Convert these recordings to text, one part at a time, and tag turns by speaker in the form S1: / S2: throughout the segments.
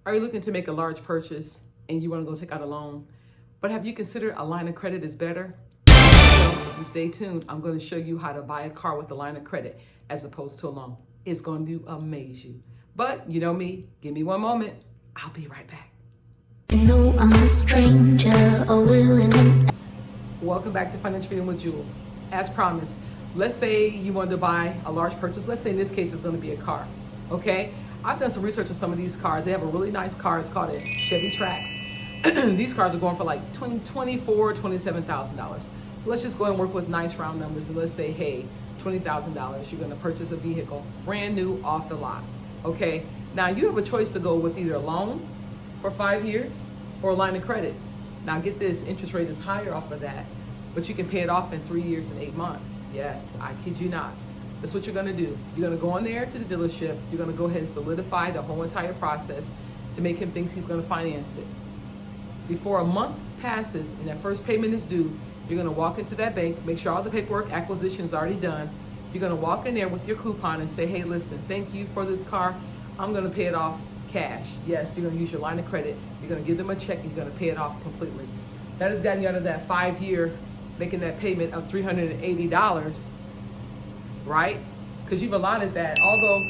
S1: Are you looking to make a large purchase and you want to go take out a loan? But have you considered a line of credit is better? So if you stay tuned, I'm going to show you how to buy a car with a line of credit as opposed to a loan. It's going to amaze you. But you know me, give me one moment. I'll be right back.
S2: You know I'm a stranger,
S1: Welcome back to Financial Freedom with Jewel. As promised, let's say you wanted to buy a large purchase. Let's say in this case it's going to be a car. Okay? I've done some research on some of these cars. They have a really nice car. It's called a Chevy Trax. These cars are going for like $24,000, $27,000. Let's just go and work with nice round numbers and let's say, hey, $20,000. You're going to purchase a vehicle, brand new, off the lot. Okay? Now you have a choice to go with either a loan for 5 years or a line of credit. Now get this, interest rate is higher off of that, but you can pay it off in 3 years and 8 months. Yes, I kid you not. That's what you're gonna do. You're gonna go in there to the dealership, you're gonna go ahead and solidify the whole entire process to make him think he's gonna finance it. Before a month passes and that first payment is due, you're gonna walk into that bank, make sure all the paperwork acquisition is already done. You're gonna walk in there with your coupon and say, hey, listen, thank you for this car. I'm gonna pay it off cash. Yes, you're gonna use your line of credit. You're gonna give them a check and you're gonna pay it off completely. That has gotten you out of that 5 year, making that payment of $380, right? Because you've allotted that, although,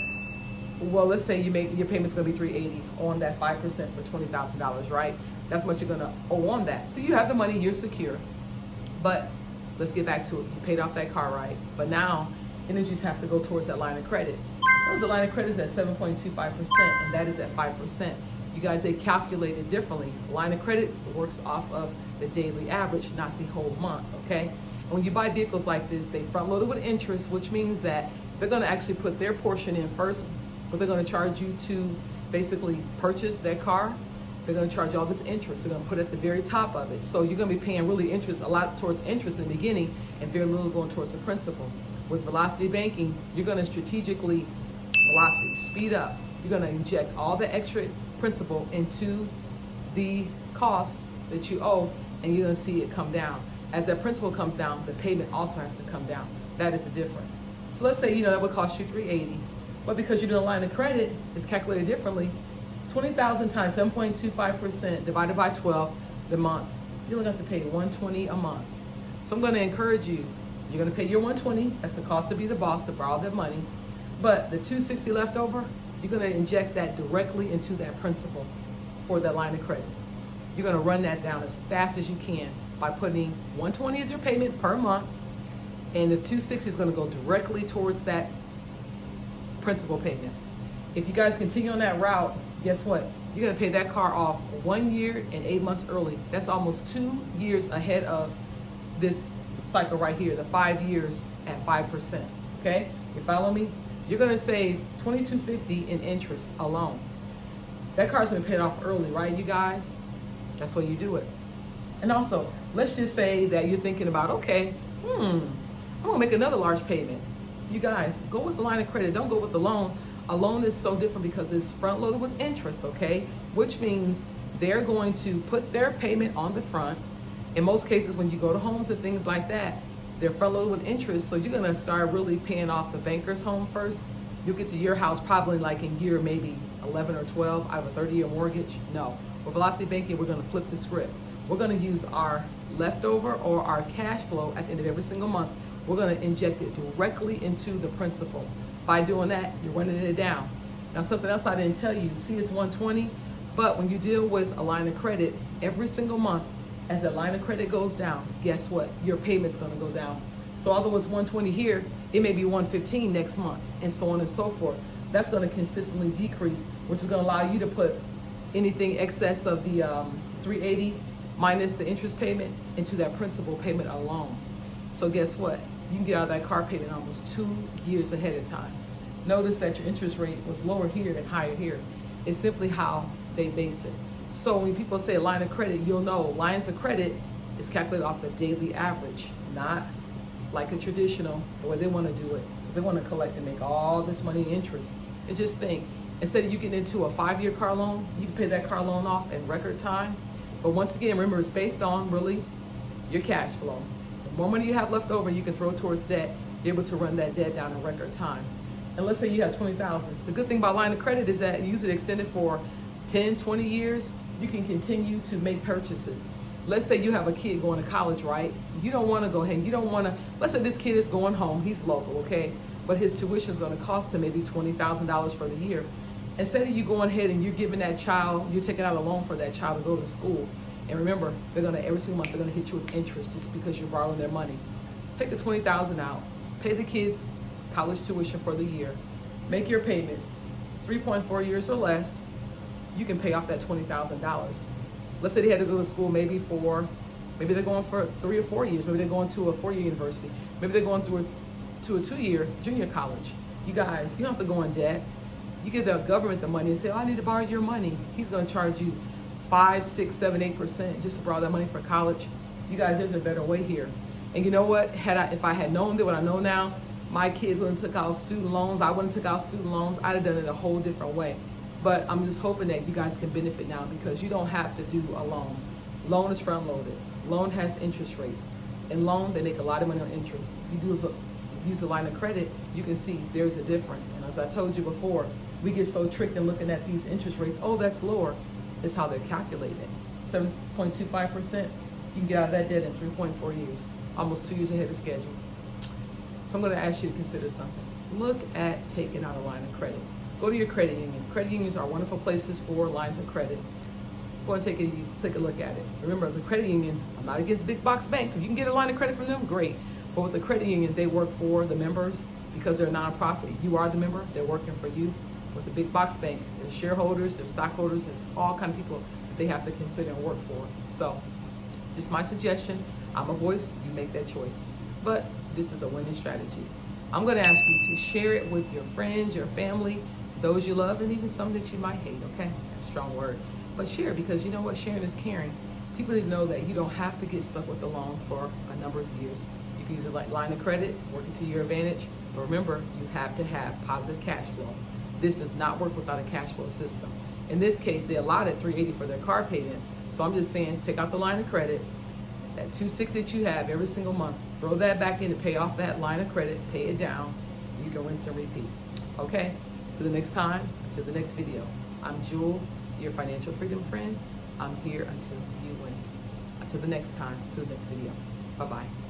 S1: well, let's say your payment's gonna be $380 on that 5% for $20,000, right? That's what you're gonna owe on that. So you have the money, you're secure. But let's get back to it. You paid off that car, right? But now energies have to go towards that line of credit. The line of credit is at 7.25%, and that is at 5%. You guys, they calculate it differently. Line of credit works off of the daily average, not the whole month, okay? And when you buy vehicles like this, they front loaded with interest, which means that they're gonna actually put their portion in first, but they're gonna charge you to basically purchase that car. They're gonna charge all this interest. They're gonna put it at the very top of it. So you're gonna be paying really interest, a lot towards interest in the beginning and very little going towards the principal. With velocity banking, you're gonna strategically speed up. You're gonna inject all the extra principal into the cost that you owe, and you're gonna see it come down. As that principal comes down, the payment also has to come down. That is the difference. So let's say, that would cost you $380, but because you're doing a line of credit, it's calculated differently. 20,000 times 7.25% divided by 12 the month. You only have to pay $120 a month. So I'm gonna encourage you, you're gonna pay your $120, that's the cost to be the boss, to borrow that money. But the $260 left over, you're gonna inject that directly into that principal for that line of credit. You're gonna run that down as fast as you can by putting $120 as your payment per month, and the $260 is gonna go directly towards that principal payment. If you guys continue on that route, guess what? You're gonna pay that car off 1 year and 8 months early. That's almost 2 years ahead of this cycle right here, the 5 years at 5%, okay? You follow me? You're gonna save $2,250 in interest alone. That car's been paid off early, right, you guys? That's why you do it. And also, let's just say that you're thinking about, okay, I'm gonna make another large payment. You guys, go with the line of credit, don't go with the loan. A loan is so different because it's front loaded with interest, okay? Which means they're going to put their payment on the front. In most cases, when you go to homes and things like that, they're front loaded with interest, so you're gonna start really paying off the banker's home first. You'll get to your house probably like in year maybe 11 or 12 out of a 30-year mortgage. No, with Velocity Banking, we're gonna flip the script. We're gonna use our leftover or our cash flow at the end of every single month. We're gonna inject it directly into the principal. By doing that, you're running it down. Now, something else I didn't tell you, see it's 120, but when you deal with a line of credit, every single month, as that line of credit goes down, guess what? Your payment's gonna go down. So although it's 120 here, it may be 115 next month, and so on and so forth. That's gonna consistently decrease, which is gonna allow you to put anything excess of the 380 minus the interest payment into that principal payment alone. So guess what? You can get out of that car payment almost 2 years ahead of time. Notice that your interest rate was lower here than higher here. It's simply how they base it. So when people say a line of credit, you'll know lines of credit is calculated off the daily average, not like a traditional, the way they want to do it, because they want to collect and make all this money in interest. And just think, instead of you getting into a 5-year car loan, you can pay that car loan off in record time. But once again, remember, it's based on really your cash flow. The more money you have left over, you can throw towards debt, you're able to run that debt down in record time. And let's say you have $20,000. The good thing about line of credit is that you usually extend it for 10, 20 years, you can continue to make purchases. Let's say you have a kid going to college, right? You don't want to go ahead, you don't want to, let's say this kid is going home, he's local, okay? But his tuition is going to cost him maybe $20,000 for the year. Instead of you going ahead and you're giving that child, you're taking out a loan for that child to go to school. And remember, they're going to, every single month, they're going to hit you with interest just because you're borrowing their money. Take the $20,000 out, pay the kids college tuition for the year, make your payments, 3.4 years or less, you can pay off that $20,000. Let's say they had to go to school maybe they're going for 3 or 4 years, maybe they're going to a 4-year university, maybe they're going to a 2-year junior college. You guys, you don't have to go in debt. You give the government the money and say, oh, I need to borrow your money. He's going to charge you 5, 6, 7, 8% just to borrow that money for college. You guys, there's a better way here. And you know what? If I had known what I know now, my kids wouldn't have took out student loans. I wouldn't have took out student loans. I'd have done it a whole different way. But I'm just hoping that you guys can benefit now because you don't have to do a loan. Loan is front loaded. Loan has interest rates. In loan, they make a lot of money on interest. If you use a line of credit, you can see there's a difference. And as I told you before, we get so tricked in looking at these interest rates. Oh, that's lower. It's how they're calculated. 7.25%, you can get out of that debt in 3.4 years, almost 2 years ahead of schedule. So I'm going to ask you to consider something. Look at taking out a line of credit. Go to your credit union. Credit unions are wonderful places for lines of credit. Go and take a look at it. Remember, the credit union, I'm not against big box banks. If you can get a line of credit from them, great. But with the credit union, they work for the members because they're a nonprofit. You are the member, they're working for you. With the big box bank, there's shareholders, there's stockholders, there's all kind of people that they have to consider and work for. So, just my suggestion, I'm a voice, you make that choice. But this is a winning strategy. I'm going to ask you to share it with your friends, your family, those you love, and even some that you might hate, okay? That's a strong word. But share, because you know what? Sharing is caring. People need to know that you don't have to get stuck with the loan for a number of years. You can use a line of credit, work it to your advantage. But remember, you have to have positive cash flow. This does not work without a cash flow system. In this case, they allotted $380 for their car payment. So I'm just saying, take out the line of credit, that $260 that you have every single month, throw that back in to pay off that line of credit, pay it down, you can rinse and repeat. Okay? Till the next time, until the next video. I'm Jewel, your financial freedom friend. I'm here until you win. Until the next time, until the next video. Bye-bye.